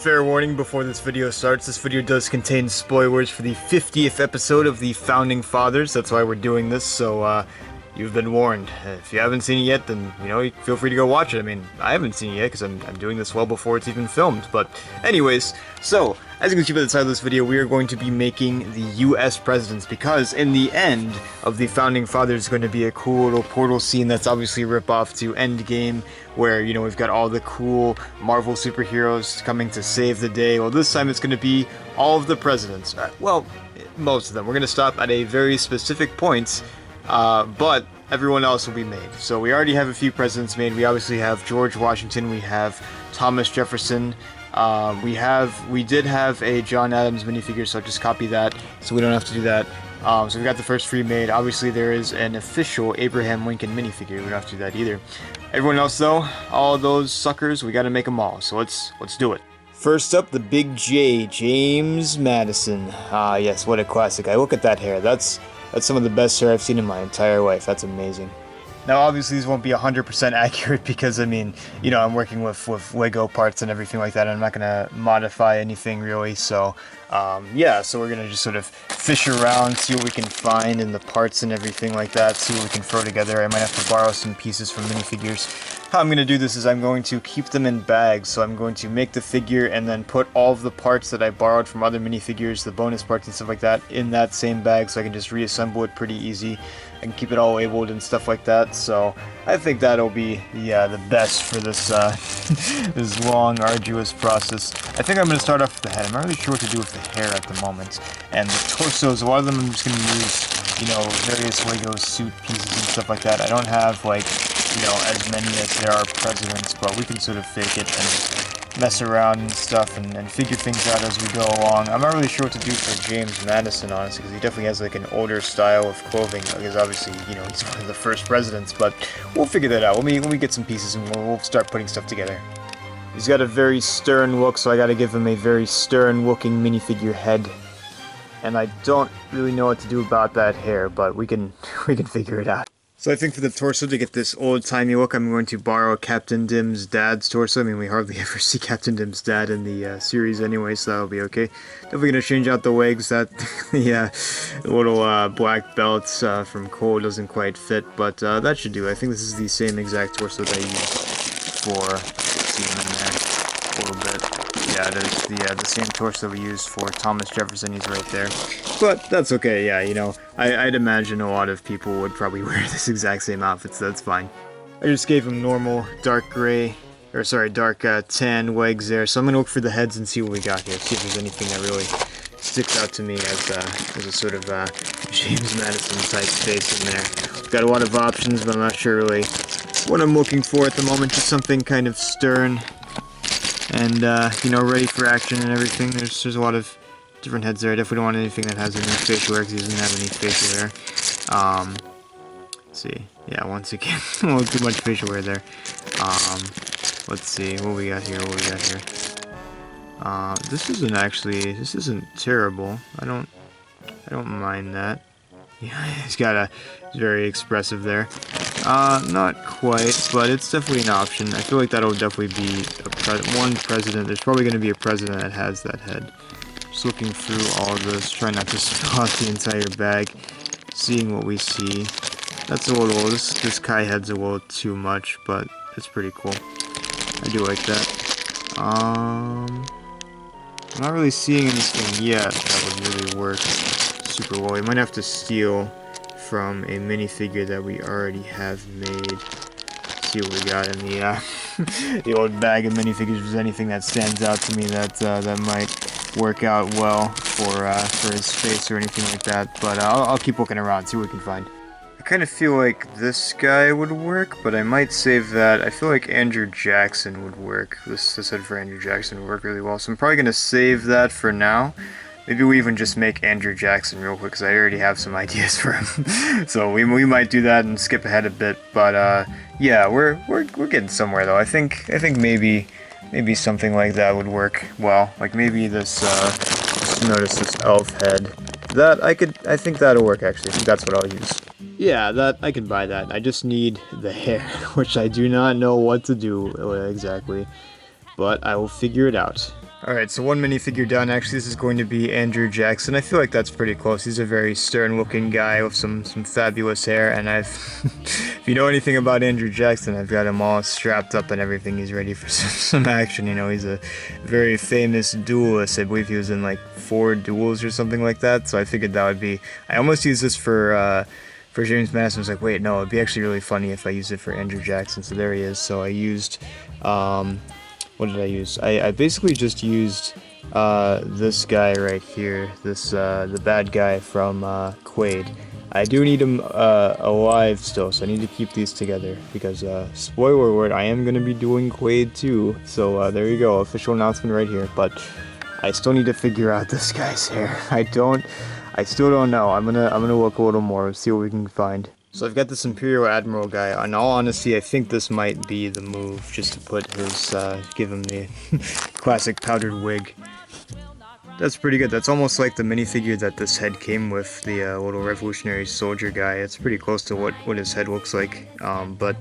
Fair warning before this video starts, this video does contain spoilers for the 50th episode of the Founding Fathers. That's why we're doing this, so you've been warned. If you haven't seen it yet, then, you know, feel free to go watch it. I mean, I haven't seen it yet because I'm doing this well before it's even filmed. But anyways, so, as you can see by the title of this video, we are going to be making the U.S. Presidents, because in the end of the Founding Fathers is going to be a cool little portal scene that's obviously a rip-off to Endgame, where, you know, we've got all the cool Marvel superheroes coming to save the day. Well, this time it's going to be all of the presidents. Well, most of them. We're going to stop at a very specific point, but everyone else will be made. So we already have a few presidents made. We obviously have George Washington, we have Thomas Jefferson, we did have a John Adams minifigure, so just copy that, so we don't have to do that. So we got the first three made. Obviously there is an official Abraham Lincoln minifigure, we don't have to do that either. Everyone else though, all those suckers, we gotta make them all, so let's do it. First up, the Big J, James Madison. Ah yes, what a classic. Look at that hair, that's some of the best hair I've seen in my entire life. That's amazing. Now, obviously, these won't be 100% accurate because, I mean, you know, I'm working with Lego parts and everything like that, and I'm not going to modify anything really, so, yeah, so we're going to just sort of fish around, see what we can find in the parts and everything like that, see what we can throw together. I might have to borrow some pieces from minifigures. How I'm going to do this is I'm going to keep them in bags, so I'm going to make the figure and then put all of the parts that I borrowed from other minifigures, the bonus parts and stuff like that, in that same bag, so I can just reassemble it pretty easy. I can keep it all labeled and stuff like that, so I think that'll be the best for this this long, arduous process. I think I'm going to start off with the head. I'm not really sure what to do with the hair at the moment. And the torsos, a lot of them I'm just going to use, you know, various Lego suit pieces and stuff like that. I don't have, like, you know, as many as there are presidents, but we can sort of fake it and mess around and stuff and figure things out as we go along. I'm not really sure what to do for James Madison, honestly, because he definitely has like an older style of clothing, because obviously, you know, he's one of the first presidents, but we'll figure that out. When we get some pieces and we'll start putting stuff together. He's got a very stern look, so I gotta give him a very stern looking minifigure head. And I don't really know what to do about that hair, but we can figure it out. So I think for the torso, to get this old-timey look, I'm going to borrow Captain Dim's dad's torso. I mean, we hardly ever see Captain Dim's dad in the series anyway, so that'll be okay. Definitely going to change out the legs. That the little black belt from Cole doesn't quite fit, but that should do. I think this is the same exact torso that I used for, see him in there a little bit. Yeah, there's the same torso we used for Thomas Jefferson. He's right there. But that's okay, yeah, you know, I'd imagine a lot of people would probably wear this exact same outfit, so that's fine. I just gave him normal dark gray, or sorry, dark tan legs there, so I'm going to look for the heads and see what we got here, see if there's anything that really sticks out to me as a sort of James Madison type face in there. We've got a lot of options, but I'm not sure really what I'm looking for at the moment, just something kind of stern and, you know, ready for action and everything. There's a lot of different heads there. I definitely don't want anything that has any facial hair, because he doesn't have any facial hair. Let's see. Yeah, once again, a little too much facial hair there. Let's see, what we got here, this isn't terrible. I don't mind that. Yeah, he's very expressive there. Not quite, but it's definitely an option. I feel like that'll definitely be one president. There's probably going to be a president that has that head. Just looking through all of this, trying not to spill out the entire bag, seeing what we see. That's a little, this Kai head's a little too much, but it's pretty cool. I do like that. I'm not really seeing anything yet that would really work super well. We might have to steal from a minifigure that we already have made. See what we got in the the old bag of minifigures. If there's anything that stands out to me that might work out well for his face or anything like that, but I'll keep looking around, see what we can find. I kind of feel like this guy would work, but I might save that. I feel like Andrew Jackson would work. This head for Andrew Jackson would work really well, so I'm probably going to save that for now. Maybe we even just make Andrew Jackson real quick, because I already have some ideas for him. So we might do that and skip ahead a bit, but yeah, we're getting somewhere though. I think maybe something like that would work well. Like maybe this just notice this elf head. That I think that'll work actually. I think that's what I'll use. Yeah, that I can buy that. I just need the hair, which I do not know what to do exactly, but I will figure it out. Alright, so one minifigure down. Actually, this is going to be Andrew Jackson. I feel like that's pretty close. He's a very stern-looking guy with some fabulous hair, and if you know anything about Andrew Jackson, I've got him all strapped up and everything. He's ready for some action, you know. He's a very famous duelist. I believe he was in like 4 duels or something like that, so I figured that would be... I almost used this for James Madison. I was like, wait, no, it'd be actually really funny if I used it for Andrew Jackson, so there he is. So I used... what did I use? I basically just used this guy right here, the bad guy from Quaid. I do need him alive still, so I need to keep these together because, spoiler alert, I am going to be doing Quaid too. So there you go, official announcement right here. But I still need to figure out this guy's hair. I still don't know. I'm gonna look a little more, see what we can find. So I've got this Imperial Admiral guy. In all honesty, I think this might be the move, just to put his, give him the classic powdered wig. That's pretty good. That's almost like the minifigure that this head came with, the little Revolutionary Soldier guy. It's pretty close to what his head looks like. But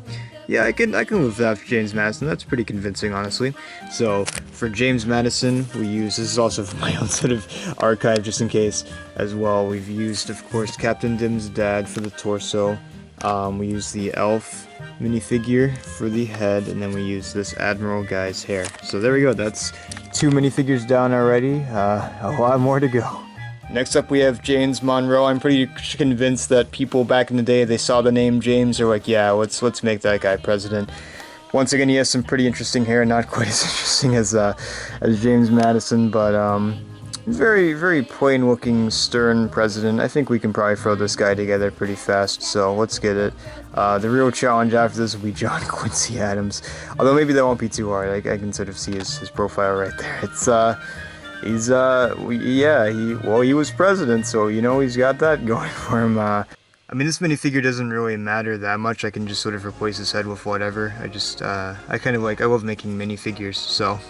yeah, I can live with that for James Madison. That's pretty convincing, honestly. So for James Madison, we use, this is also for my own sort of archive, just in case as well. We've used, of course, Captain Dim's dad for the torso. We use the elf minifigure for the head, and then we use this Admiral guy's hair. So there we go. That's 2 minifigures down already. A lot more to go. Next up we have James Monroe. I'm pretty convinced that people back in the day, they saw the name James, are like, yeah, let's make that guy president. Once again, he has some pretty interesting hair, not quite as interesting as James Madison, but very, very plain-looking, stern president. I think we can probably throw this guy together pretty fast, so let's get it. The real challenge after this will be John Quincy Adams. Although maybe that won't be too hard. I can sort of see his profile right there. It's, he was president, so, you know, he's got that going for him. I mean, this minifigure doesn't really matter that much. I can just sort of replace his head with whatever. I kind of like, I love making minifigures, so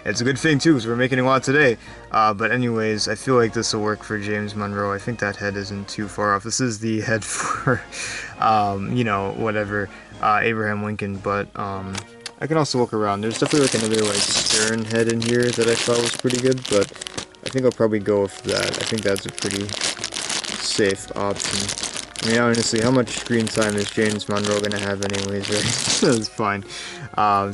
it's a good thing too, because we're making a lot today. But anyways, I feel like this will work for James Monroe. I think that head isn't too far off. This is the head for, you know, whatever, Abraham Lincoln, but, I can also look around. There's definitely like another like stern head in here that I thought was pretty good, but I think I'll probably go with that. I think that's a pretty safe option. I mean, honestly, how much screen time is James Monroe gonna have anyways, right? That's fine.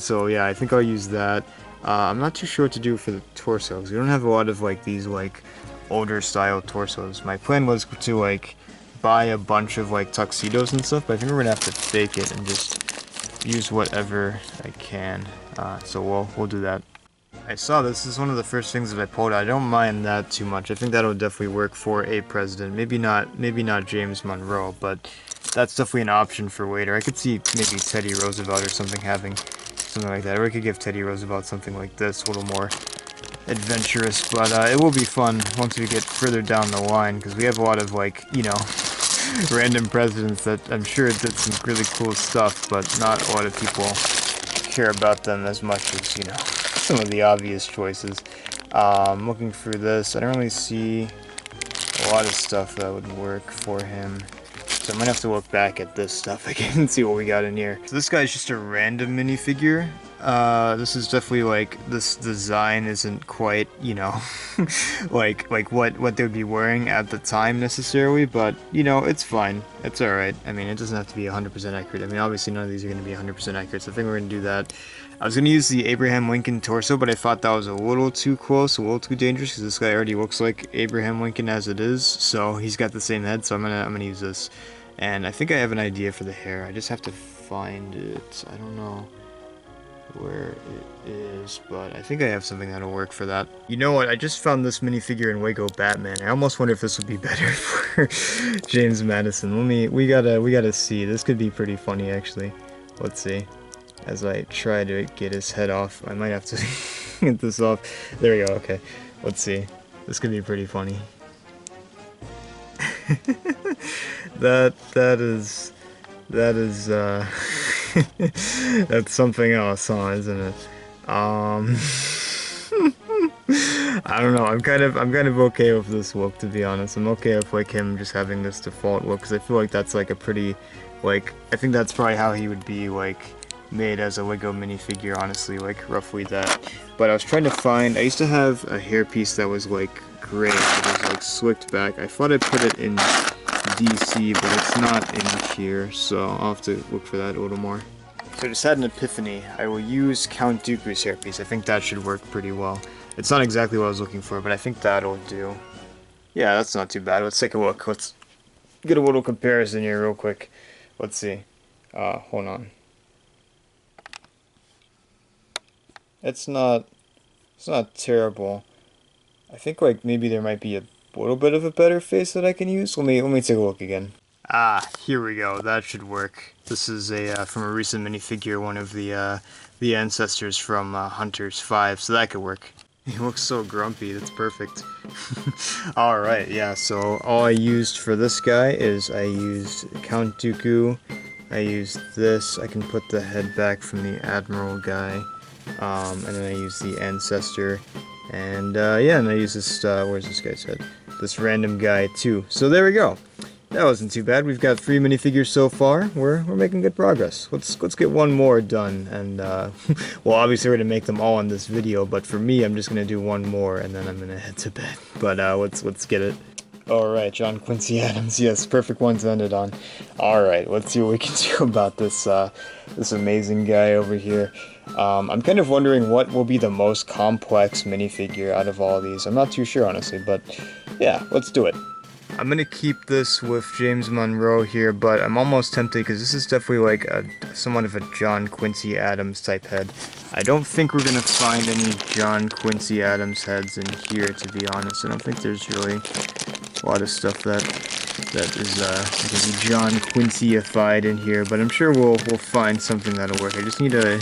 So yeah, I think I'll use that. I'm not too sure what to do for the torso, because we don't have a lot of like these like older style torsos. My plan was to like buy a bunch of like tuxedos and stuff, but I think we're gonna have to fake it and just use whatever I can. So we'll do that. I saw this is one of the first things that I pulled out. I don't mind that too much. I think that'll definitely work for a president. Maybe not James Monroe, but that's definitely an option for later. I could see maybe Teddy Roosevelt or something having something like that. Or I could give Teddy Roosevelt something like this, a little more adventurous. But it will be fun once we get further down the line, because we have a lot of like, you know, random presidents that I'm sure did some really cool stuff, but not a lot of people care about them as much as, you know, some of the obvious choices. Looking through this, I don't really see a lot of stuff that would work for him. So I'm gonna have to look back at this stuff again and see what we got in here. So this guy's just a random minifigure. This is definitely like, this design isn't quite, you know, like what they would be wearing at the time necessarily, but, you know, it's fine. It's alright. I mean, it doesn't have to be 100% accurate. I mean, obviously none of these are going to be 100% accurate, so I think we're going to do that. I was going to use the Abraham Lincoln torso, but I thought that was a little too close, a little too dangerous, because this guy already looks like Abraham Lincoln as it is, so he's got the same head, so I'm gonna use this. And I think I have an idea for the hair. I just have to find it. I don't know. where it is, but I think I have something that'll work for that. You know what? I just found this minifigure in Lego Batman. I almost wonder if this would be better for James Madison. We gotta see. This could be pretty funny, actually. Let's see. As I try to get his head off, I might have to get this off. There we go. Okay, let's see. This could be pretty funny. that is that's something else, huh, isn't it? I don't know. I'm kind of okay with this look, to be honest. I'm okay with like him just having this default look, because I feel like that's like a pretty, like, I think that's probably how he would be like made as a Lego minifigure, honestly, like roughly that. But I was trying to find, I used to have a hairpiece that was like gray, it was like slicked back. I thought I put it in DC, but it's not in here, so I'll have to look for that a little more. So I just had an epiphany. I will use Count Dooku's hairpiece. I think that should work pretty well. It's not exactly what I was looking for, but I think that'll do. Yeah, that's not too bad. Let's take a look. Let's get a little comparison here real quick. Let's see. Hold on. It's not terrible. I think like maybe there might be a little bit of a better face that I can use. Let me take a look again. Ah, here we go. That should work. This is a from a recent minifigure, one of the ancestors from Hunters 5, so that could work. He looks so grumpy. That's perfect. All right, yeah. So all I used for this guy is I used Count Dooku. I used this. I can put the head back from the Admiral guy. And then I use the Ancestor, and yeah, and I use this, where's this guy's head? This random guy too. So there we go. That wasn't too bad. We've got 3 minifigures so far. We're making good progress. Let's get one more done, and well, obviously we're gonna make them all in this video, but for me, I'm just gonna do one more, and then I'm gonna head to bed. But let's get it. Alright, John Quincy Adams, yes, perfect one to end it on. Alright, let's see what we can do about this this amazing guy over here. I'm kind of wondering what will be the most complex minifigure out of all these. I'm not too sure, honestly, but yeah, let's do it. I'm gonna keep this with James Monroe here, but I'm almost tempted because this is definitely like somewhat of a John Quincy Adams type head. I don't think we're gonna find any John Quincy Adams heads in here, to be honest. I don't think there's really a lot of stuff that is gonna be John Quincy-ified in here, but I'm sure we'll find something that'll work. I just need a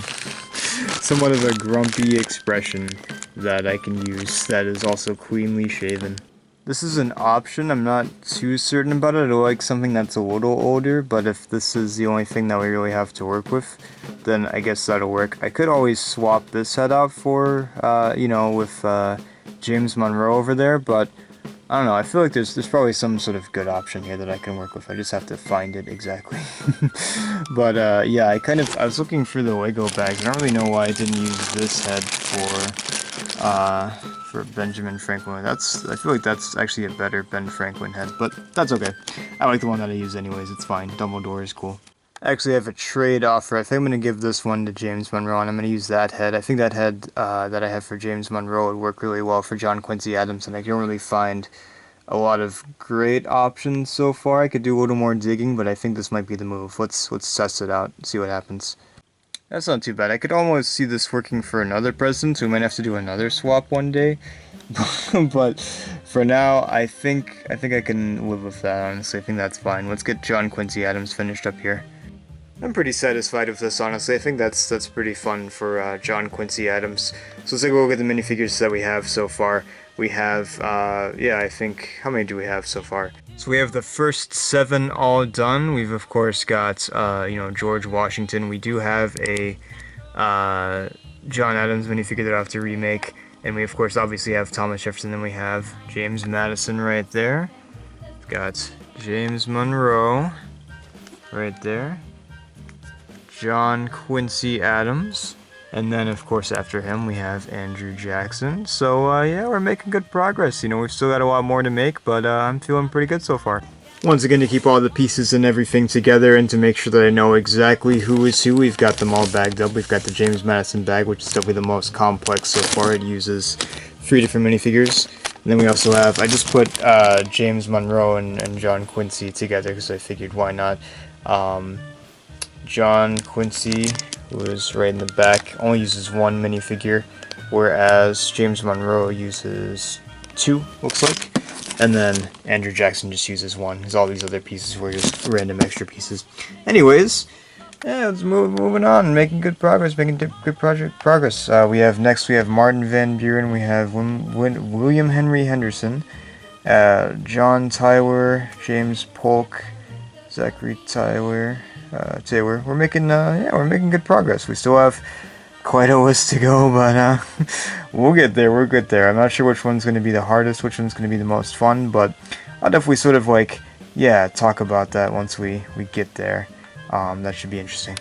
somewhat of a grumpy expression that I can use that is also cleanly shaven. This is an option. I'm not too certain about it. I like something that's a little older, but if this is the only thing that we really have to work with, then I guess that'll work. I could always swap this head out for, you know, with James Monroe over there, but I don't know. I feel like there's probably some sort of good option here that I can work with. I just have to find it exactly. But yeah, I was looking for the Lego bags. I don't really know why I didn't use this head for Benjamin Franklin. I feel like that's actually a better Ben Franklin head, but that's okay. I like the one that I use anyways. It's fine. Dumbledore is cool. Actually, I have a trade offer. I think I'm going to give this one to James Monroe, and I'm going to use that head. I think that head that I have for James Monroe would work really well for John Quincy Adams, and I don't really find a lot of great options so far. I could do a little more digging, but I think this might be the move. Let's test it out and see what happens. That's not too bad. I could almost see this working for another president, so we might have to do another swap one day. But for now, I think I can live with that, honestly. I think that's fine. Let's get John Quincy Adams finished up here. I'm pretty satisfied with this, honestly. I think that's pretty fun for John Quincy Adams. So let's take a look at the minifigures that we have so far. We have, yeah, I think, how many do we have so far? So we have the first 7 all done. We've, of course, got, you know, George Washington. We do have a John Adams minifigure that I have to remake. And we, of course, obviously have Thomas Jefferson. Then we have James Madison right there. We've got James Monroe right there. John Quincy Adams. And then, of course, after him, we have Andrew Jackson. So, yeah, we're making good progress. You know, we've still got a lot more to make, but I'm feeling pretty good so far. Once again, to keep all the pieces and everything together and to make sure that I know exactly who is who, we've got them all bagged up. We've got the James Madison bag, which is definitely the most complex so far. It uses 3 different minifigures. And then we also have, I just put James Monroe and John Quincy together because I figured why not. John Quincy who is right in the back, only uses one minifigure, whereas James Monroe uses 2, looks like. And then Andrew Jackson just uses 1, because all these other pieces were just random extra pieces. Anyways, yeah, let's moving on, making good progress, making good progress. We have Martin Van Buren, we have William Henry Henderson, John Tyler, James Polk, Zachary Taylor. We're making good progress. We still have quite a list to go, but we'll get there. We'll get there. I'm not sure which one's going to be the hardest, which one's going to be the most fun, but I'll definitely sort of talk about that once we get there. That should be interesting.